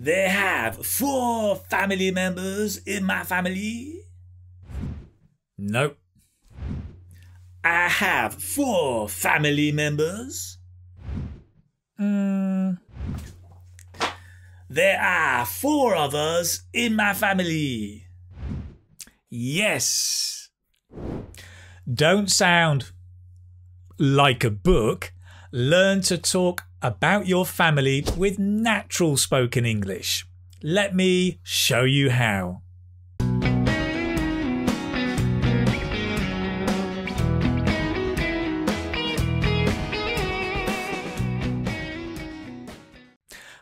They have 4 family members in my family. Nope. I have 4 family members. There are 4 of us in my family. Yes. Don't sound like a book. Learn to talk about your family with natural spoken English. Let me show you how.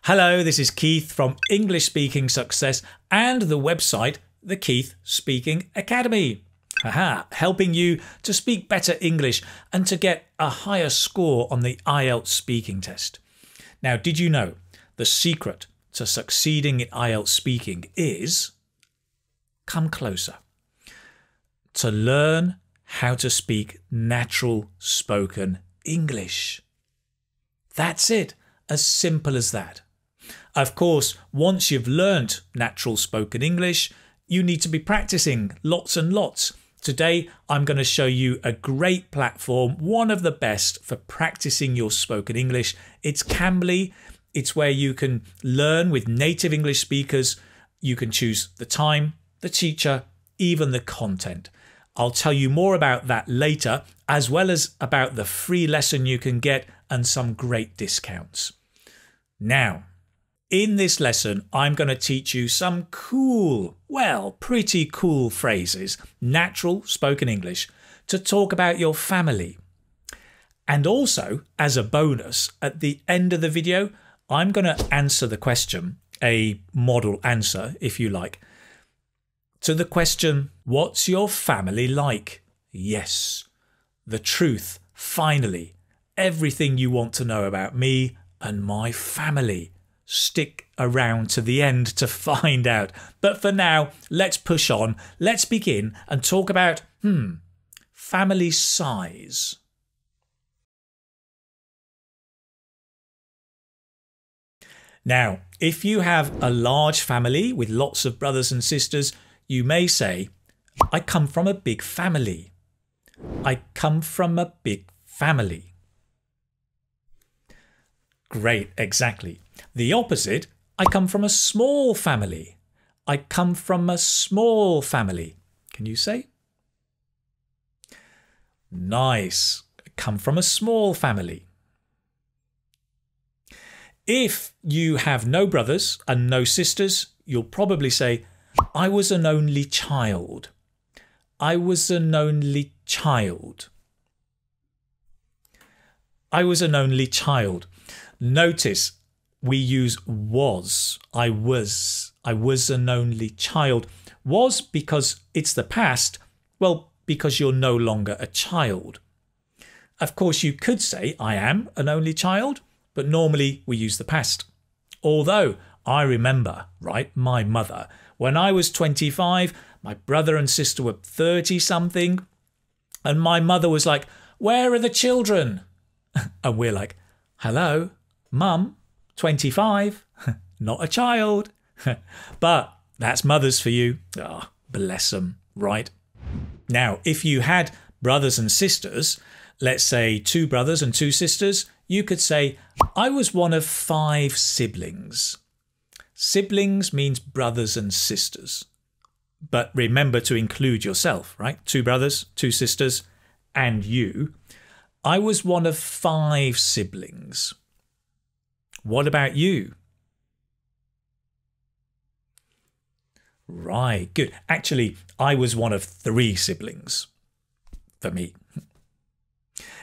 Hello, this is Keith from English Speaking Success and the website, the Keith Speaking Academy. Helping you to speak better English and to get a higher score on the IELTS speaking test. Now, did you know the secret to succeeding in IELTS speaking is, come closer, to learn how to speak natural spoken English. That's it, as simple as that. Of course, once you've learned natural spoken English, you need to be practicing lots and lots. Today, I'm going to show you a great platform, one of the best for practicing your spoken English. It's Cambly. It's where you can learn with native English speakers. You can choose the time, the teacher, even the content. I'll tell you more about that later, as well as about the free lesson you can get and some great discounts. Now, in this lesson, I'm going to teach you some cool, well, pretty cool phrases, natural spoken English, to talk about your family. And also, as a bonus, at the end of the video, I'm going to answer the question, a model answer, if you like, to the question, what's your family like? Yes, the truth, finally, everything you want to know about me and my family. Stick around to the end to find out. But for now, let's push on. Let's begin and talk about, family size. Now, if you have a large family with lots of brothers and sisters, you may say, I come from a big family. I come from a big family. Great, exactly. The opposite, I come from a small family. I come from a small family. Can you say? Nice. I come from a small family. If you have no brothers and no sisters, you'll probably say, I was an only child. I was an only child. I was an only child. Notice we use was. I was an only child. Was because it's the past. Well, because you're no longer a child. Of course, you could say I am an only child, but normally we use the past. Although I remember, right, my mother, when I was 25, my brother and sister were 30 something, and my mother was like, where are the children? And we're like, hello, Mum, 25, not a child. But that's mothers for you. Ah, bless them, right? Now, if you had brothers and sisters, let's say 2 brothers and 2 sisters, you could say, I was one of 5 siblings. Siblings means brothers and sisters. But remember to include yourself, right? 2 brothers, 2 sisters, and you. I was one of 5 siblings. What about you? Right, good. Actually, I was one of 3 siblings for me.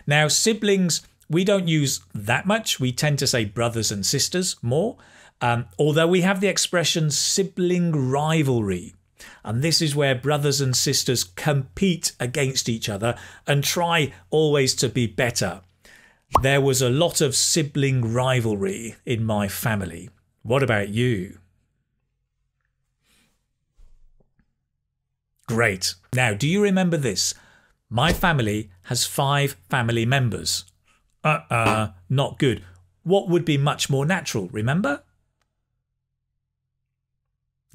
Now, siblings, we don't use that much. We tend to say brothers and sisters more, although we have the expression sibling rivalry. And this is where brothers and sisters compete against each other and try always to be better. There was a lot of sibling rivalry in my family. What about you? Great. Now, do you remember this? My family has 5 family members. Not good. What would be much more natural, remember?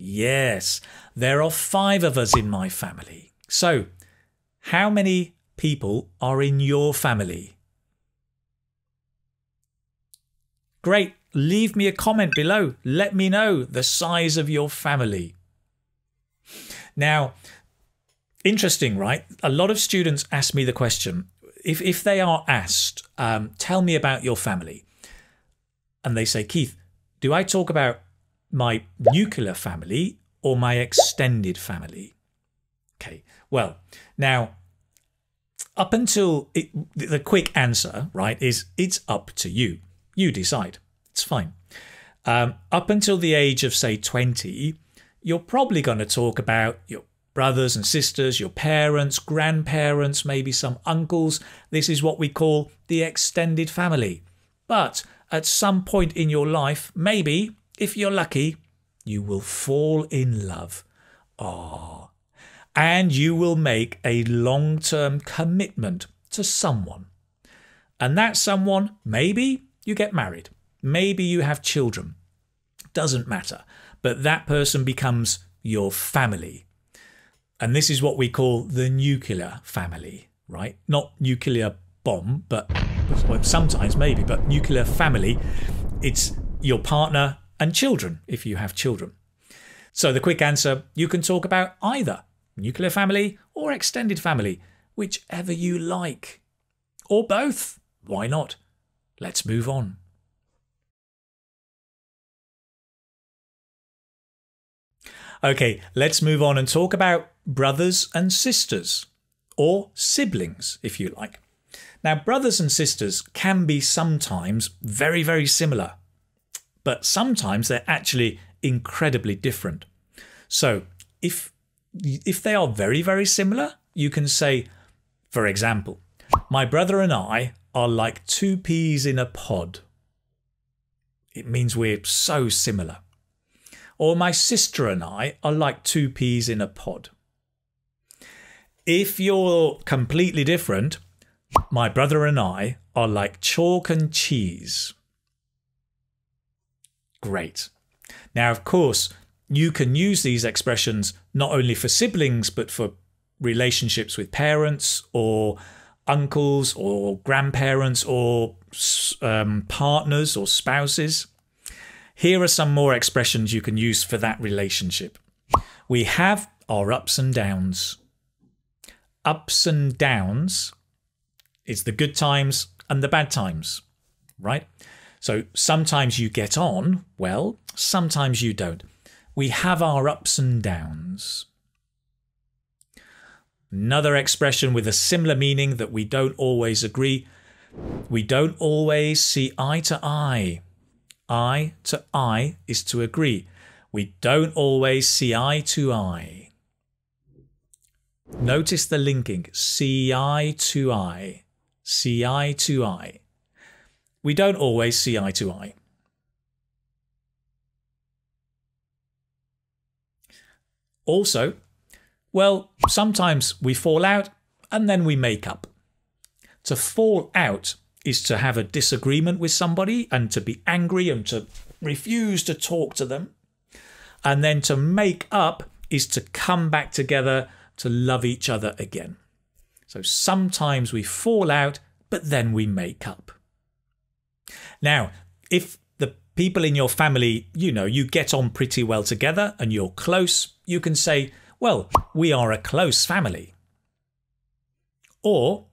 Yes, there are 5 of us in my family. So, how many people are in your family? Great. Leave me a comment below. Let me know the size of your family. Now, interesting, right? A lot of students ask me the question, if they are asked, tell me about your family. And they say, Keith, do I talk about my nuclear family or my extended family? Okay, well, now, up until the quick answer, right, is it's up to you. You decide. It's fine. Up until the age of, say, 20, you're probably going to talk about your brothers and sisters, your parents, grandparents, maybe some uncles. This is what we call the extended family. But at some point in your life, maybe, if you're lucky, you will fall in love. Oh, and you will make a long-term commitment to someone. And that someone, maybe you get married. Maybe you have children. Doesn't matter. But that person becomes your family. And this is what we call the nuclear family, right? Not nuclear bomb, but well, sometimes maybe, but nuclear family, it's your partner and children, if you have children. So the quick answer, you can talk about either nuclear family or extended family, whichever you like. Or both. Why not? Let's move on. Okay, let's move on and talk about brothers and sisters, or siblings, if you like. Now, brothers and sisters can be sometimes very, very similar, but sometimes they're actually incredibly different. So, if they are very, very similar, you can say, for example, my brother and I are like 2 peas in a pod. It means we're so similar. Or my sister and I are like 2 peas in a pod. If you're completely different, my brother and I are like chalk and cheese. Great. Now, of course, you can use these expressions not only for siblings, but for relationships with parents or uncles or grandparents or partners or spouses. Here are some more expressions you can use for that relationship. We have our ups and downs. Ups and downs is the good times and the bad times, right? So sometimes you get on well, sometimes you don't. We have our ups and downs. Another expression with a similar meaning that we don't always agree. We don't always see eye to eye. Eye to eye is to agree. We don't always see eye to eye. Notice the linking. See eye to eye. See eye to eye. We don't always see eye to eye. Also, well, sometimes we fall out and then we make up. To fall out is to have a disagreement with somebody and to be angry and to refuse to talk to them. And then to make up is to come back together to love each other again. So sometimes we fall out, but then we make up. Now, if the people in your family, you get on pretty well together and you're close, you can say, well, we are a close family. Or,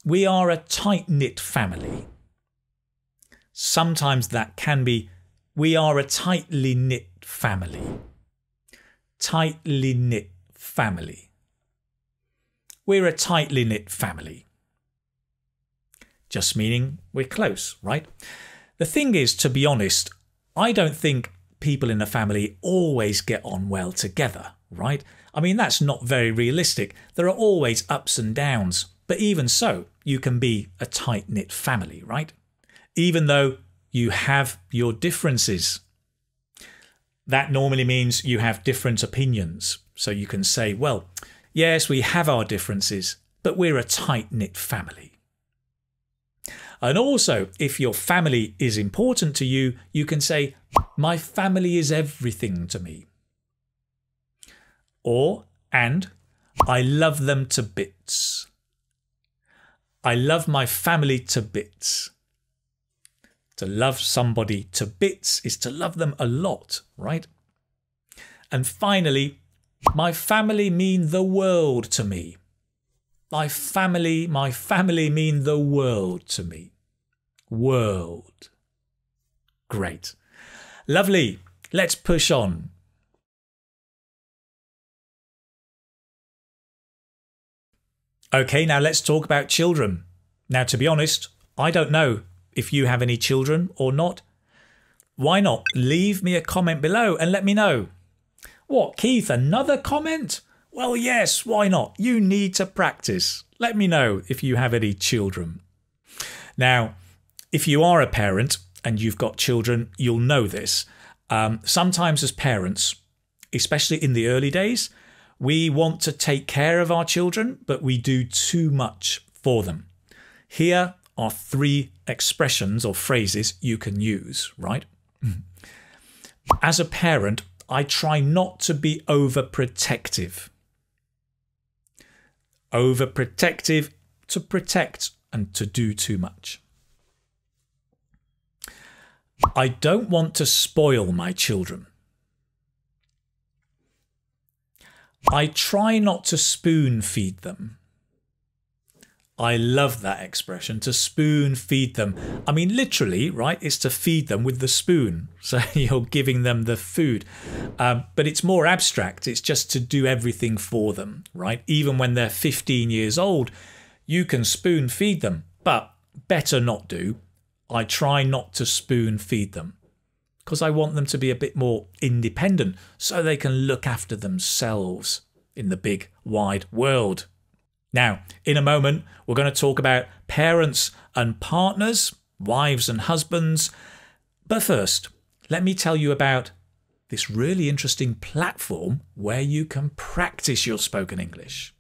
we are a tight-knit family. Sometimes that can be, we are a tightly knit family. Tightly knit family. We're a tightly knit family. Just meaning we're close, right? The thing is, to be honest, I don't think people in a family always get on well together, right? I mean, that's not very realistic. There are always ups and downs. But even so, you can be a tight-knit family, right? Even though you have your differences. That normally means you have different opinions. So you can say, well, yes, we have our differences, but we're a tight-knit family. And also, if your family is important to you, you can say, my family is everything to me. and I love them to bits. I love my family to bits. To love somebody to bits is to love them a lot, right? And finally, my family mean the world to me. My family mean the world to me. World. Great. Lovely. Let's push on. Okay, now let's talk about children. Now, to be honest, I don't know if you have any children or not. Why not leave me a comment below and let me know? What, Keith, another comment? Well, yes, why not? You need to practice. Let me know if you have any children. Now, if you are a parent and you've got children, you'll know this. Sometimes as parents, especially in the early days, we want to take care of our children, but we do too much for them. Here are 3 expressions or phrases you can use, right? As a parent, I try not to be overprotective. Overprotective, to protect and to do too much. I don't want to spoil my children. I try not to spoon feed them. I love that expression, to spoon feed them. I mean, literally, right? It's to feed them with the spoon. So you're giving them the food. But it's more abstract. It's just to do everything for them, right? Even when they're 15 years old, you can spoon feed them, but better not do. I try not to spoon feed them because I want them to be a bit more independent so they can look after themselves in the big, wide world. Now, in a moment, we're going to talk about parents and partners, wives and husbands. But first, let me tell you about this really interesting platform where you can practice your spoken English.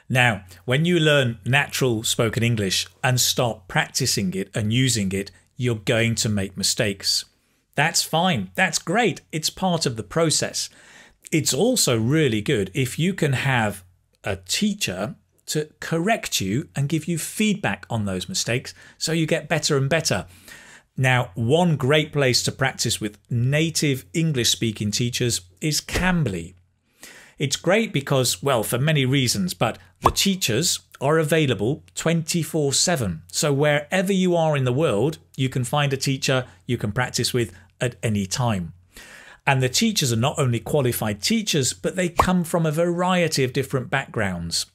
Now, when you learn natural spoken English and start practicing it and using it, you're going to make mistakes. That's fine. That's great. It's part of the process. It's also really good if you can have a teacher to correct you and give you feedback on those mistakes so you get better and better. Now, one great place to practice with native English speaking teachers is Cambly. It's great because, well, for many reasons, but the teachers are available 24/7. So wherever you are in the world, you can find a teacher you can practice with at any time. And the teachers are not only qualified teachers, but they come from a variety of different backgrounds.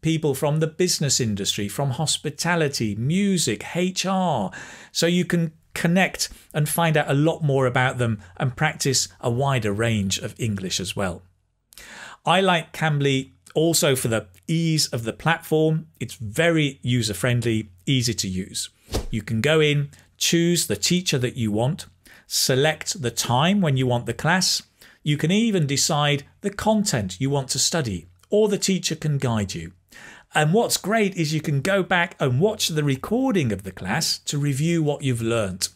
People from the business industry, from hospitality, music, HR. So you can connect and find out a lot more about them and practice a wider range of English as well. I like Cambly also for the ease of the platform. It's very user-friendly, easy to use. You can go in, choose the teacher that you want, select the time when you want the class. You can even decide the content you want to study, or the teacher can guide you. And what's great is you can go back and watch the recording of the class to review what you've learnt,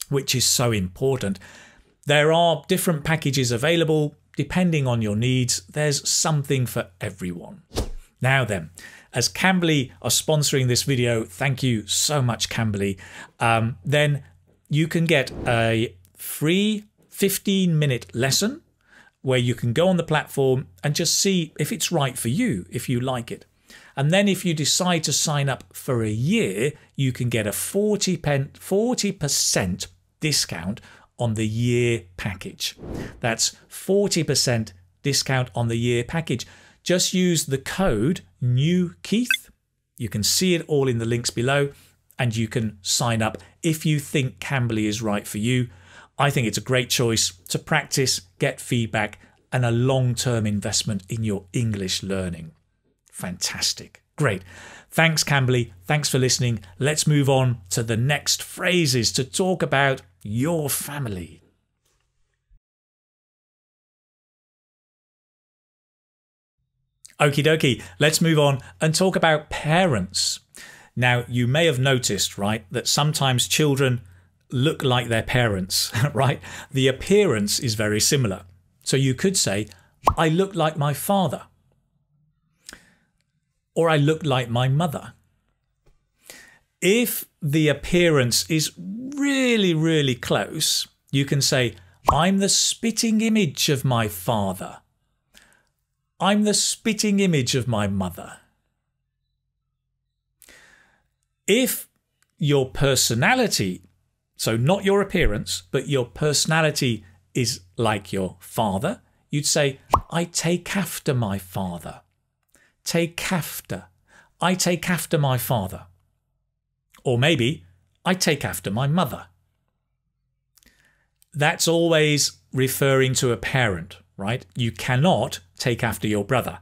which is so important. There are different packages available. Depending on your needs, there's something for everyone. Now then, as Cambly are sponsoring this video, thank you so much, Cambly, then you can get a free 15-minute lesson where you can go on the platform and just see if it's right for you, if you like it. And then if you decide to sign up for a year, you can get a 40% discount on the year package. That's 40% discount on the year package. Just use the code NEWKEITH. You can see it all in the links below and you can sign up if you think Cambly is right for you. I think it's a great choice to practice, get feedback and a long-term investment in your English learning. Fantastic. Great. Thanks, Cambly. Thanks for listening. Let's move on to the next phrases to talk about your family. Okie dokie, let's move on and talk about parents. Now, you may have noticed, right, that sometimes children look like their parents, right? The appearance is very similar. So you could say, I look like my father. Or I look like my mother. If the appearance is really, really close, you can say, I'm the spitting image of my father. I'm the spitting image of my mother. If your personality, so not your appearance, but your personality is like your father, you'd say, I take after my father. Take after. I take after my father. Or maybe, I take after my mother. That's always referring to a parent, right? You cannot take after your brother.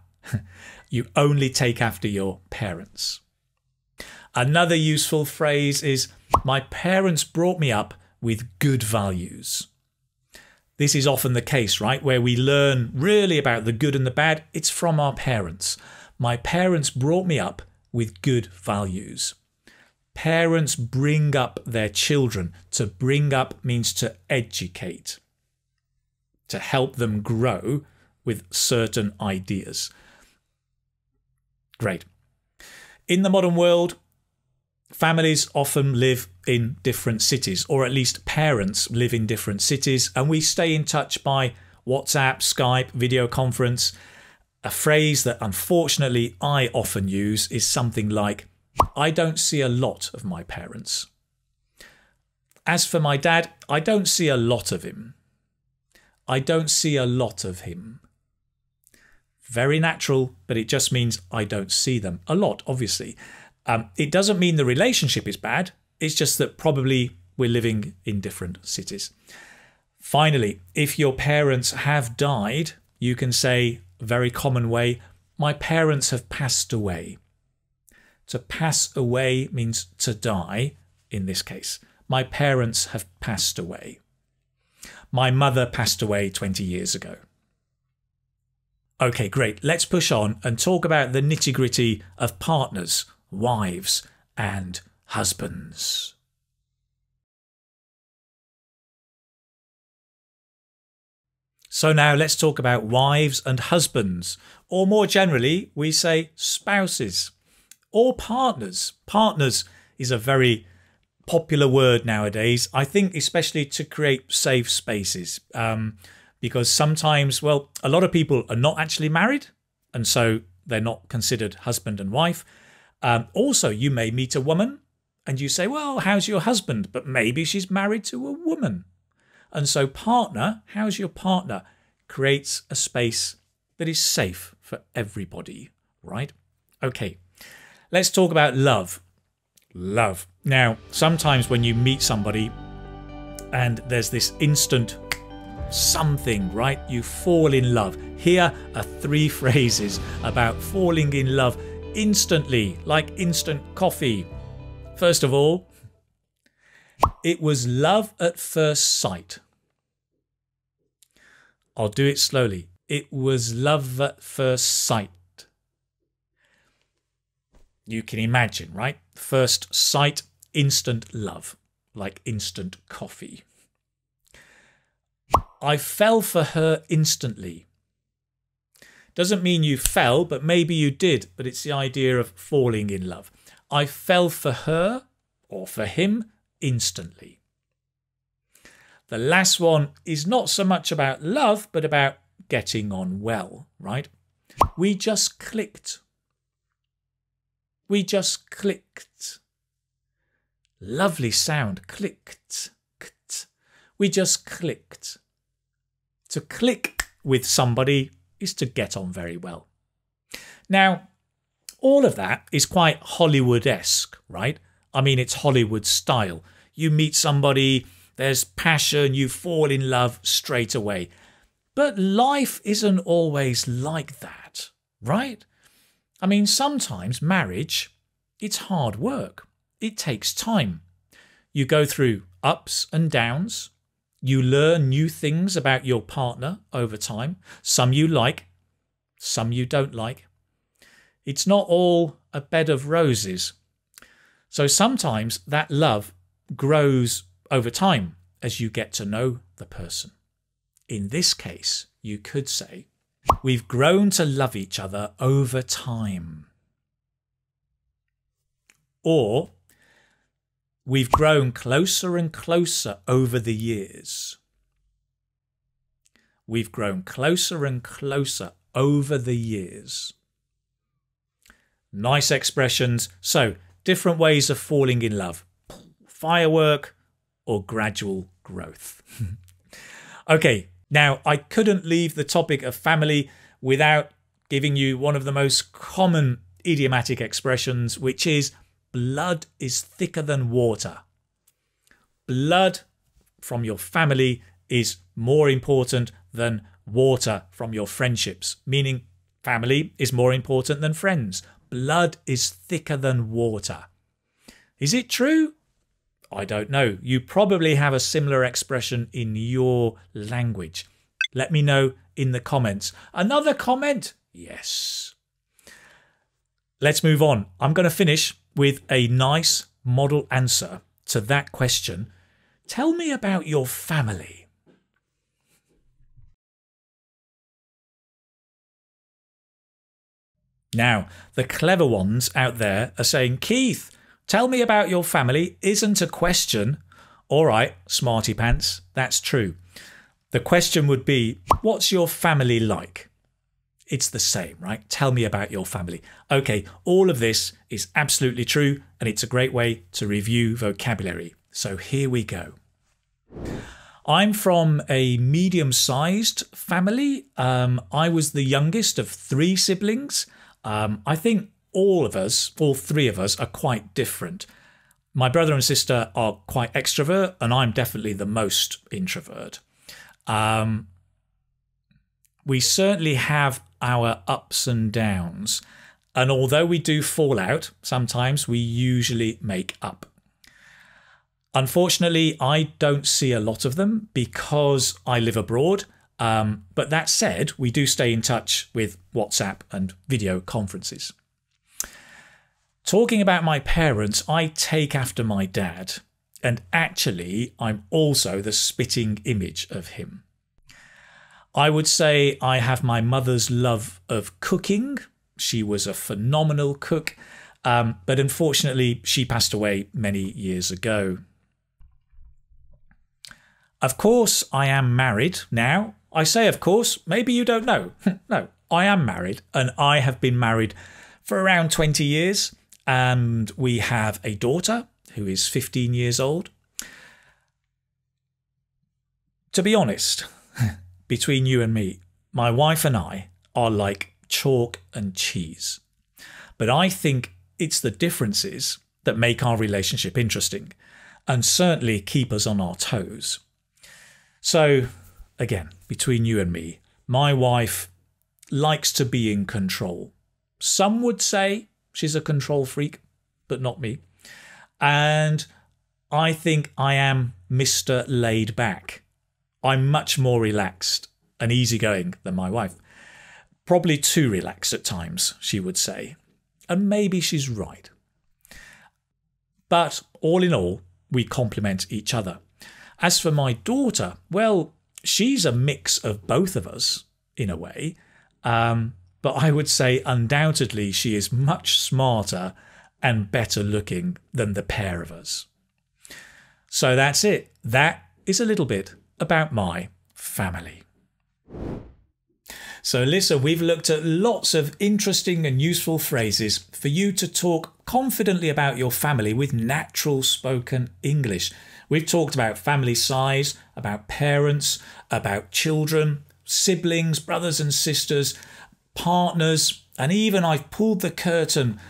You only take after your parents. Another useful phrase is, my parents brought me up with good values. This is often the case, right? Where we learn really about the good and the bad. It's from our parents. My parents brought me up with good values. Parents bring up their children. To bring up means to educate, to help them grow with certain ideas. Great. In the modern world, families often live in different cities, or at least parents live in different cities, and we stay in touch by WhatsApp, Skype, video conference. A phrase that unfortunately I often use is something like, I don't see a lot of my parents. As for my dad, I don't see a lot of him. I don't see a lot of him. Very natural, but it just means I don't see them a lot, obviously. It doesn't mean the relationship is bad. It's just that probably we're living in different cities. Finally, if your parents have died, you can say, a very common way, my parents have passed away. To pass away means to die, in this case. My parents have passed away. My mother passed away 20 years ago. Okay, great. Let's push on and talk about the nitty-gritty of partners, wives, and husbands. So now let's talk about wives and husbands, or more generally, we say spouses, or partners. Partners is a very popular word nowadays, I think, especially to create safe spaces, because sometimes, well, a lot of people are not actually married, and so they're not considered husband and wife. Also, you may meet a woman and you say, well, how's your husband? But maybe she's married to a woman. And so partner, how's your partner, creates a space that is safe for everybody, right? Okay, let's talk about love. Love. Now, sometimes when you meet somebody and there's this instant something, right? You fall in love. Here are 3 phrases about falling in love instantly, like instant coffee. First of all, it was love at first sight. I'll do it slowly. It was love at first sight. You can imagine, right? First sight, instant love, like instant coffee. I fell for her instantly. Doesn't mean you fell, but maybe you did, but it's the idea of falling in love. I fell for her, or for him, instantly. The last one is not so much about love, but about getting on well, right? We just clicked. We just clicked. Lovely sound, clicked. We just clicked. To click with somebody is to get on very well. Now, all of that is quite Hollywood-esque, right? I mean, it's Hollywood style. You meet somebody, there's passion, you fall in love straight away. But life isn't always like that, right? I mean, sometimes marriage, it's hard work. It takes time. You go through ups and downs. You learn new things about your partner over time. Some you like, some you don't like. It's not all a bed of roses. So sometimes that love grows over time as you get to know the person. In this case, you could say, we've grown to love each other over time. Or, we've grown closer and closer over the years. We've grown closer and closer over the years. Nice expressions. So, different ways of falling in love. Firework or gradual growth. Okay, now I couldn't leave the topic of family without giving you one of the most common idiomatic expressions, which is blood is thicker than water. Blood from your family is more important than water from your friendships, meaning family is more important than friends. Blood is thicker than water. Is it true? I don't know. You probably have a similar expression in your language. Let me know in the comments. Another comment? Yes. Let's move on. I'm going to finish with a nice model answer to that question. Tell me about your family. Now, the clever ones out there are saying, Keith, tell me about your family isn't a question. All right, smarty pants, that's true. The question would be, what's your family like? It's the same, right? Tell me about your family. Okay, all of this is absolutely true, and it's a great way to review vocabulary. So here we go. I'm from a medium-sized family. I was the youngest of 3 siblings. I think all three of us are quite different. My brother and sister are quite extrovert, and I'm definitely the most introvert. We certainly have our ups and downs, and although we do fall out, sometimes we usually make up. Unfortunately, I don't see a lot of them because I live abroad. But that said, we do stay in touch with WhatsApp and video conferences. Talking about my parents, I take after my dad, and actually I'm also the spitting image of him. I would say I have my mother's love of cooking. She was a phenomenal cook, but unfortunately she passed away many years ago. Of course, I am married now. I say of course, maybe you don't know. No, I am married, and I have been married for around 20 years, and we have a daughter who is 15 years old. To be honest, between you and me, my wife and I are like chalk and cheese. But I think it's the differences that make our relationship interesting and certainly keep us on our toes. So, again, between you and me, my wife likes to be in control. Some would say she's a control freak, but not me. And I think I am Mr. Laid Back. I'm much more relaxed and easygoing than my wife. Probably too relaxed at times, she would say. And maybe she's right. But all in all, we complement each other. As for my daughter, well, she's a mix of both of us in a way. But I would say undoubtedly she is much smarter and better looking than the pair of us. So that's it. That is a little bit about my family. So listen, we've looked at lots of interesting and useful phrases for you to talk confidently about your family with natural spoken English. We've talked about family size, about parents, about children, siblings, brothers and sisters, partners, and even I've pulled the curtain.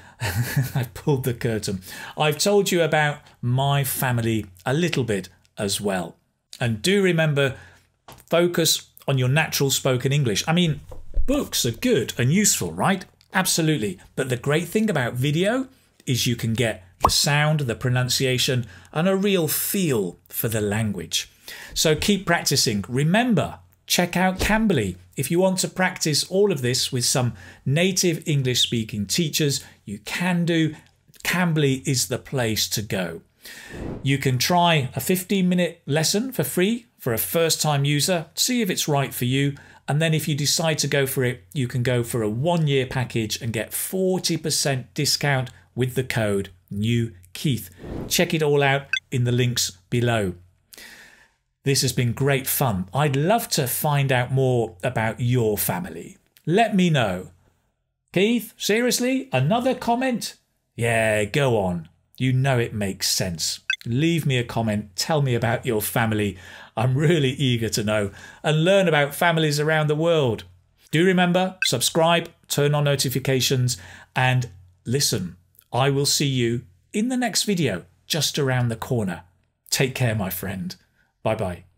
I've pulled the curtain. I've told you about my family a little bit as well. And do remember, focus on your natural spoken English. I mean, books are good and useful, right? Absolutely. But the great thing about video is you can get the sound, the pronunciation, and a real feel for the language. So keep practicing. Remember, check out Cambly. If you want to practice all of this with some native English speaking teachers, you can do. Cambly is the place to go. You can try a 15-minute lesson for free for a first-time user, see if it's right for you, and then if you decide to go for it, you can go for a 1-year package and get 40% discount with the code NEWKEITH. Check it all out in the links below. This has been great fun. I'd love to find out more about your family. Let me know. Keith, seriously? Another comment? Yeah, go on. You know it makes sense. Leave me a comment. Tell me about your family. I'm really eager to know and learn about families around the world. Do remember, subscribe, turn on notifications, and listen. I will see you in the next video, just around the corner. Take care, my friend. Bye-bye.